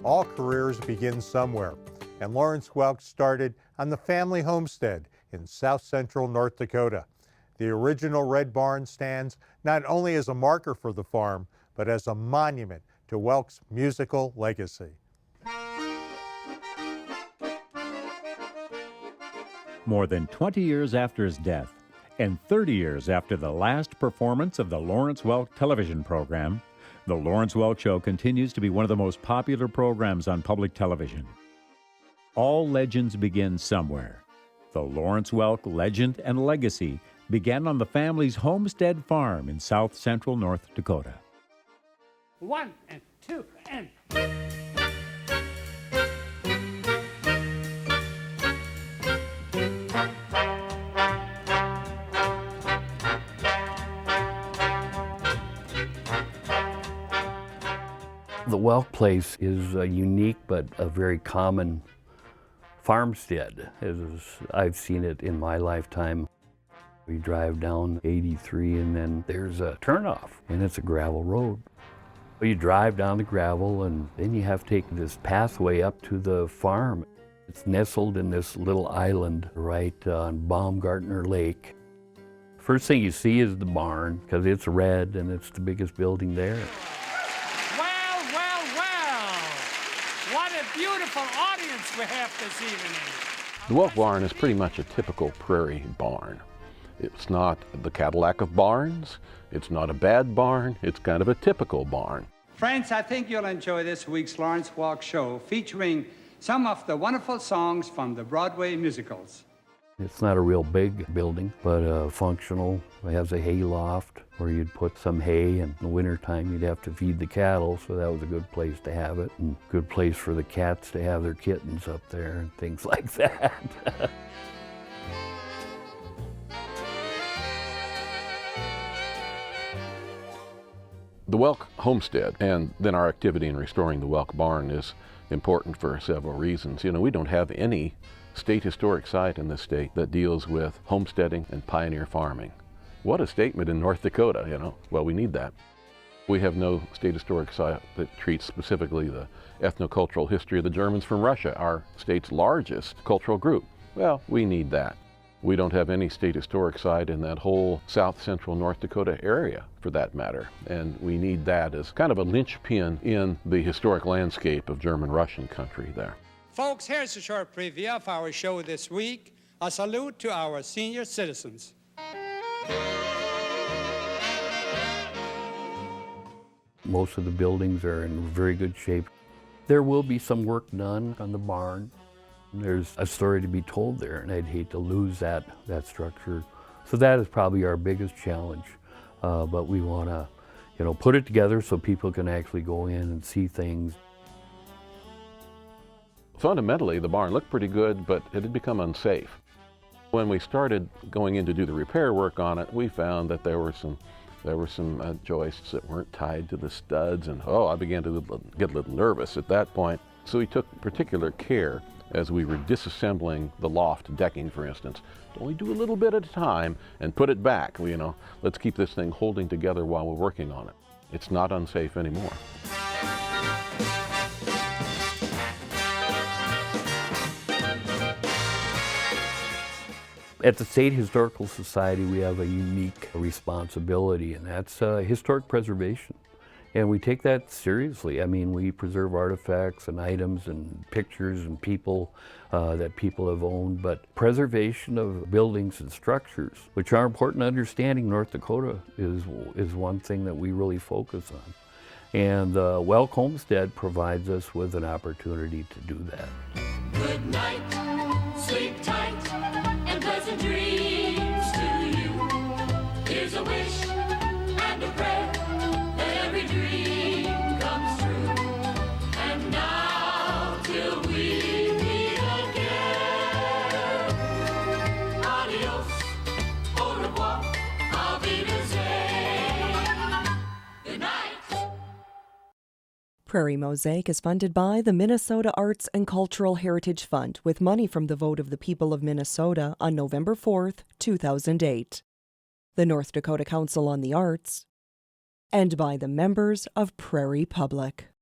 All careers begin somewhere, and Lawrence Welk started on the family homestead in south-central North Dakota. The original red barn stands not only as a marker for the farm, but as a monument to Welk's musical legacy. More than 20 years after his death, and 30 years after the last performance of the Lawrence Welk television program, the Lawrence Welk Show continues to be one of the most popular programs on public television. All legends begin somewhere. The Lawrence Welk legend and legacy began on the family's homestead farm in south-central North Dakota. 1 and 2 and... The Welk place is unique but a very common farmstead, as I've seen it in my lifetime. We drive down 83 and then there's a turnoff and it's a gravel road. You drive down the gravel and then you have to take this pathway up to the farm. It's nestled in this little island right on Baumgartner Lake. First thing you see is the barn because it's red and it's the biggest building there. What a beautiful audience we have this evening. The Welk barn is pretty much a typical prairie barn. It's not the Cadillac of barns, it's not a bad barn, it's kind of a typical barn. Friends, I think you'll enjoy this week's Lawrence Welk Show, featuring some of the wonderful songs from the Broadway musicals. It's not a real big building, but functional. It has a hay loft where you'd put some hay, and in the wintertime you'd have to feed the cattle, so that was a good place to have it, and a good place for the cats to have their kittens up there and things like that. The Welk homestead and then our activity in restoring the Welk barn is important for several reasons. You know, we don't have any state historic site in this state that deals with homesteading and pioneer farming. What a statement in North Dakota, you know. Well, we need that. We have no state historic site that treats specifically the ethnocultural history of the Germans from Russia, our state's largest cultural group. Well, we need that. We don't have any state historic site in that whole south-central North Dakota area, for that matter. And we need that as kind of a linchpin in the historic landscape of German-Russian country there. Folks, here's a short preview of our show this week. A salute to our senior citizens. Most of the buildings are in very good shape. There will be some work done on the barn. There's a story to be told there, and I'd hate to lose that structure. So that is probably our biggest challenge. But we want to, put it together so people can actually go in and see things. Fundamentally, the barn looked pretty good, but it had become unsafe. When we started going in to do the repair work on it, we found that there were some joists that weren't tied to the studs, and I began to get a little nervous at that point. So we took particular care as we were disassembling the loft decking, for instance, to only do a little bit at a time and put it back. Let's keep this thing holding together while we're working on it. It's not unsafe anymore. At the State Historical Society, we have a unique responsibility, and that's historic preservation. And we take that seriously. I mean, we preserve artifacts and items and pictures and people that people have owned, but preservation of buildings and structures, which are important to understanding North Dakota, is one thing that we really focus on. And the Welk Homestead provides us with an opportunity to do that. Good night, sleep tight, and pleasant dreams to you. Here's a wish and a prayer that every dream comes true. And now till we meet again, adios, au revoir, auf Wiedersehen. Good night. Prairie Mosaic is funded by the Minnesota Arts and Cultural Heritage Fund with money from the vote of the people of Minnesota on November 4th, 2008. The North Dakota Council on the Arts, and by the members of Prairie Public.